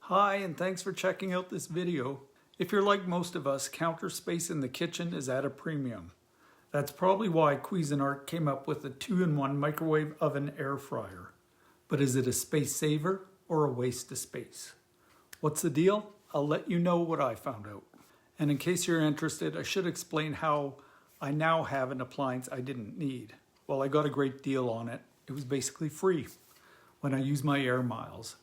Hi, and thanks for checking out this video. If you're like most of us, counter space in the kitchen is at a premium. That's probably why Cuisinart came up with a 2-in-1 microwave oven air fryer. But is it a space saver or a waste of space? What's the deal? I'll let you know what I found out. And in case you're interested, I should explain how I now have an appliance I didn't need. Well, I got a great deal on it. It was basically free when I use my Air Miles.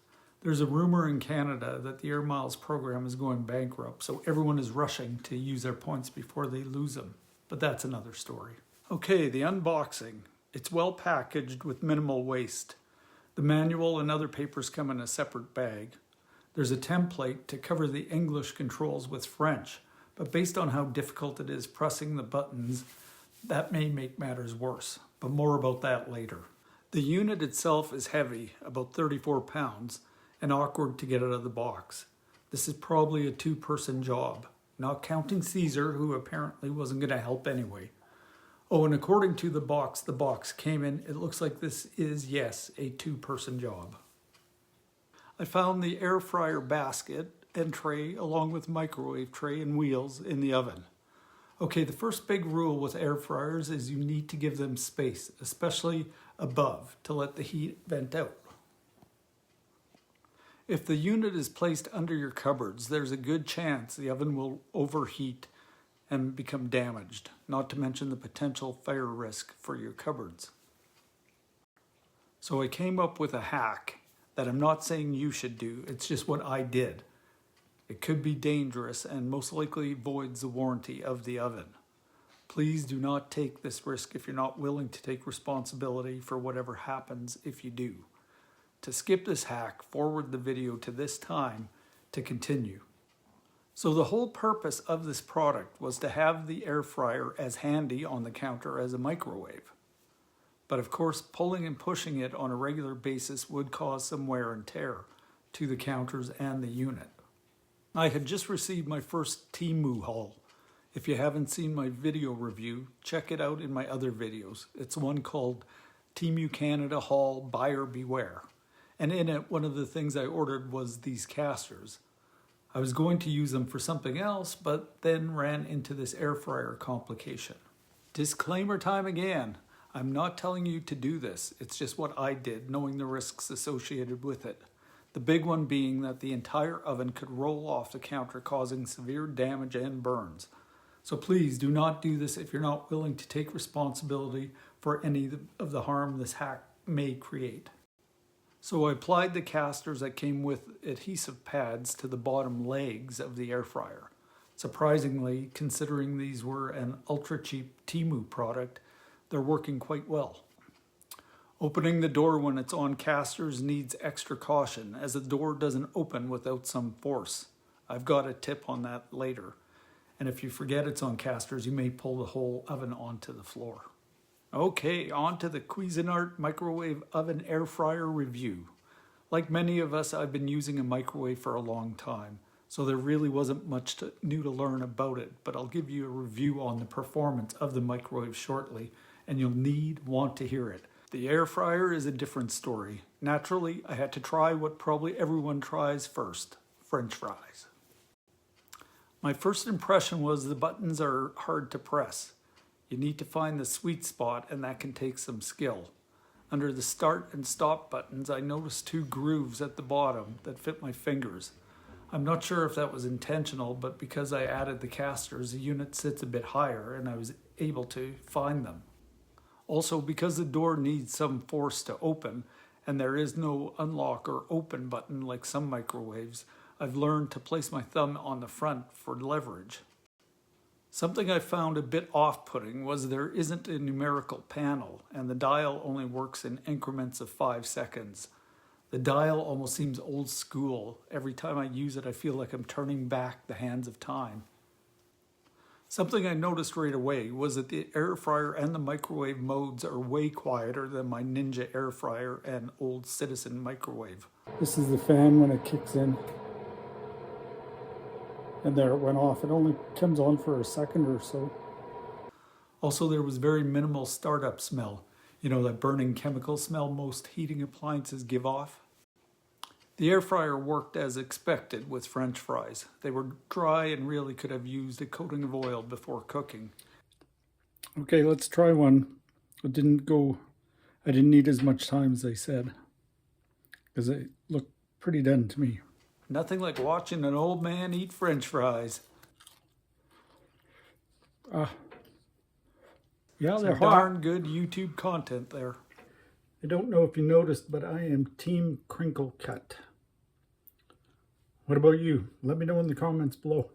There's a rumor in Canada that the Air Miles program is going bankrupt, so everyone is rushing to use their points before they lose them. But that's another story. Okay, the unboxing. It's well packaged with minimal waste. The manual and other papers come in a separate bag. There's a template to cover the English controls with French, but based on how difficult it is pressing the buttons, that may make matters worse. But more about that later. The unit itself is heavy, about 34 pounds, and awkward to get out of the box. This is probably a 2-person job, not counting Caesar, who apparently wasn't going to help anyway. Oh, and according to the box came in, it looks like this is, yes, a 2-person job. I found the air fryer basket and tray along with microwave tray and wheels in the oven. Okay, the first big rule with air fryers is you need to give them space, especially above, to let the heat vent out. If the unit is placed under your cupboards, there's a good chance the oven will overheat and become damaged, not to mention the potential fire risk for your cupboards. So I came up with a hack that I'm not saying you should do, it's just what I did. It could be dangerous and most likely voids the warranty of the oven. Please do not take this risk if you're not willing to take responsibility for whatever happens if you do. To skip this hack, forward the video to this time to continue. So the whole purpose of this product was to have the air fryer as handy on the counter as a microwave. But of course, pulling and pushing it on a regular basis would cause some wear and tear to the counters and the unit. I had just received my first Temu haul. If you haven't seen my video review, check it out in my other videos. It's one called Temu Canada Haul Buyer Beware. And in it, one of the things I ordered was these casters. I was going to use them for something else, but then ran into this air fryer complication. Disclaimer time again. I'm not telling you to do this. It's just what I did, knowing the risks associated with it. The big one being that the entire oven could roll off the counter, causing severe damage and burns. So please do not do this if you're not willing to take responsibility for any of the harm this hack may create. So I applied the casters that came with adhesive pads to the bottom legs of the air fryer. Surprisingly, considering these were an ultra cheap Temu product, they're working quite well. Opening the door when it's on casters needs extra caution, as the door doesn't open without some force. I've got a tip on that later. And if you forget it's on casters, you may pull the whole oven onto the floor. Okay, on to the Cuisinart microwave oven air fryer review. Like many of us, I've been using a microwave for a long time, so there really wasn't much new to learn about it, but I'll give you a review on the performance of the microwave shortly, and you'll want to hear it. The air fryer is a different story. Naturally, I had to try what probably everyone tries first, French fries. My first impression was the buttons are hard to press. You need to find the sweet spot, and that can take some skill. Under the start and stop buttons, I noticed 2 grooves at the bottom that fit my fingers. I'm not sure if that was intentional, but because I added the casters, the unit sits a bit higher and I was able to find them. Also, because the door needs some force to open, and there is no unlock or open button like some microwaves, I've learned to place my thumb on the front for leverage. Something I found a bit off-putting was there isn't a numerical panel, and the dial only works in increments of 5 seconds. The dial almost seems old school. Every time I use it, I feel like I'm turning back the hands of time. Something I noticed right away was that the air fryer and the microwave modes are way quieter than my Ninja air fryer and old Citizen microwave. This is the fan when it kicks in. And there it went off. It only comes on for a second or so. Also, there was very minimal startup smell. You know, that burning chemical smell most heating appliances give off. The air fryer worked as expected with French fries. They were dry and really could have used a coating of oil before cooking. Okay, let's try one. I didn't need as much time as they said, because they look pretty done to me. Nothing like watching an old man eat French fries. Yeah, they're hot. Darn good YouTube content there. I don't know if you noticed, but I am Team Crinkle Cut. What about you? Let me know in the comments below.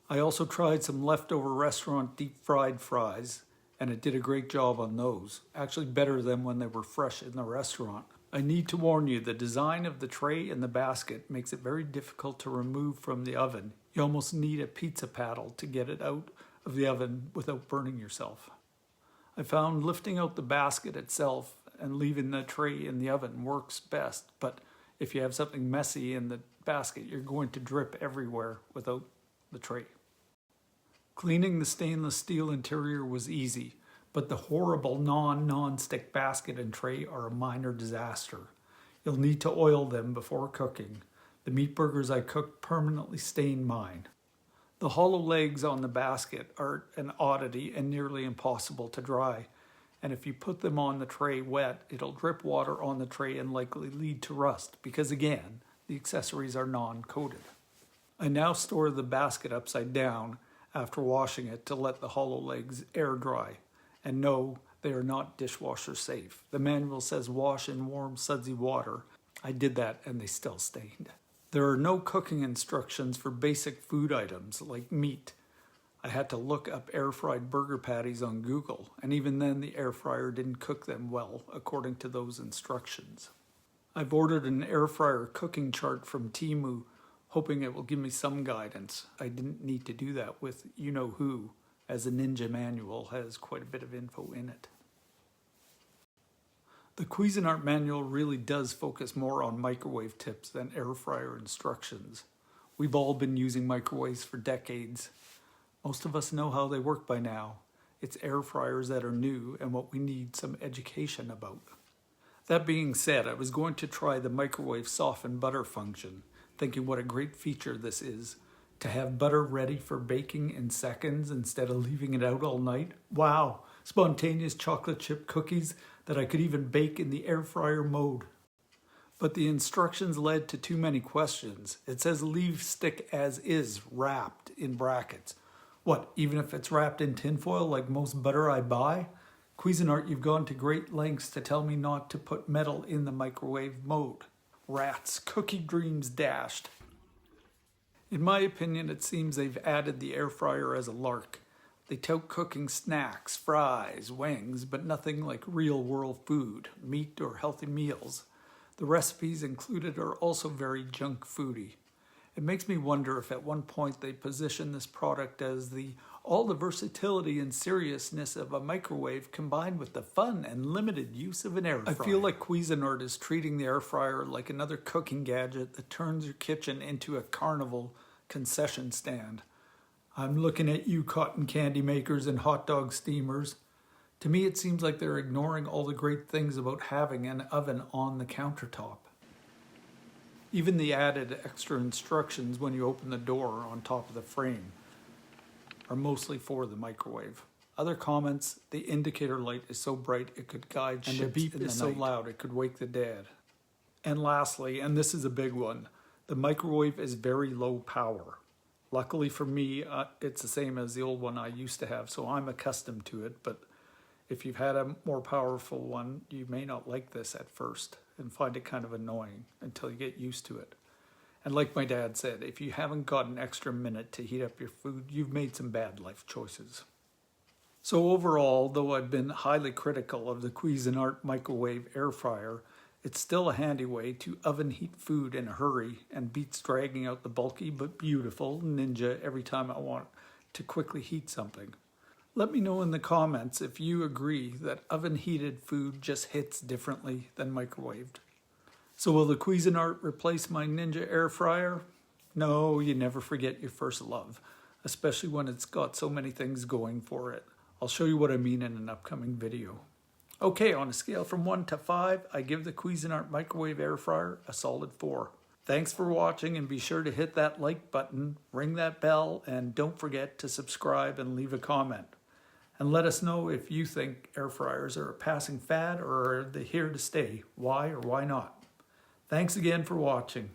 I also tried some leftover restaurant deep fried fries, and it did a great job on those. Actually better than when they were fresh in the restaurant. I need to warn you, the design of the tray and the basket makes it very difficult to remove from the oven. You almost need a pizza paddle to get it out of the oven without burning yourself. I found lifting out the basket itself and leaving the tray in the oven works best, but if you have something messy in the basket, you're going to drip everywhere without the tray. Cleaning the stainless steel interior was easy, but the horrible non-stick basket and tray are a minor disaster. You'll need to oil them before cooking. The meat burgers I cooked permanently stained mine. The hollow legs on the basket are an oddity and nearly impossible to dry. And if you put them on the tray wet, it'll drip water on the tray and likely lead to rust because, again, the accessories are non-coated. I now store the basket upside down after washing it to let the hollow legs air dry. And no, they are not dishwasher safe. The manual says wash in warm, sudsy water. I did that and they still stained. There are no cooking instructions for basic food items like meat. I had to look up air-fried burger patties on Google, and even then the air fryer didn't cook them well, according to those instructions. I've ordered an air fryer cooking chart from Temu, hoping it will give me some guidance. I didn't need to do that with you-know-who, as the Ninja manual has quite a bit of info in it. The Cuisinart manual really does focus more on microwave tips than air fryer instructions. We've all been using microwaves for decades. Most of us know how they work by now. It's air fryers that are new and what we need some education about. That being said, I was going to try the microwave soften butter function, thinking what a great feature this is. To have butter ready for baking in seconds instead of leaving it out all night. Wow, spontaneous chocolate chip cookies that I could even bake in the air fryer mode. But the instructions led to too many questions. It says leave stick as is, wrapped in brackets. What, even if it's wrapped in tinfoil like most butter I buy? Cuisinart, you've gone to great lengths to tell me not to put metal in the microwave mode. Rats, cookie dreams dashed. In my opinion, it seems they've added the air fryer as a lark. They tout cooking snacks, fries, wings, but nothing like real world food, meat or healthy meals. The recipes included are also very junk foody. It makes me wonder if at one point they positioned this product as all the versatility and seriousness of a microwave combined with the fun and limited use of an air fryer. I feel like Cuisinart is treating the air fryer like another cooking gadget that turns your kitchen into a carnival concession stand. I'm looking at you cotton candy makers and hot dog steamers. To me, it seems like they're ignoring all the great things about having an oven on the countertop. Even the added extra instructions when you open the door on top of the frame are mostly for the microwave. Other comments, the indicator light is so bright it could guide ships, and the beep is so loud it could wake the dead. And lastly, and this is a big one, the microwave is very low power. Luckily for me, it's the same as the old one I used to have, so I'm accustomed to it, but if you've had a more powerful one, you may not like this at first and find it kind of annoying until you get used to it. And like my dad said, if you haven't got an extra minute to heat up your food, you've made some bad life choices. So overall, though I've been highly critical of the Cuisinart microwave air fryer, it's still a handy way to oven heat food in a hurry and beats dragging out the bulky but beautiful Ninja every time I want to quickly heat something. Let me know in the comments if you agree that oven-heated food just hits differently than microwaved. So will the Cuisinart replace my Ninja air fryer? No, you never forget your first love, especially when it's got so many things going for it. I'll show you what I mean in an upcoming video. Okay, on a scale from 1 to 5, I give the Cuisinart microwave air fryer a solid 4. Thanks for watching, and be sure to hit that like button, ring that bell, and don't forget to subscribe and leave a comment. And let us know if you think air fryers are a passing fad or are they here to stay. Why or why not? Thanks again for watching.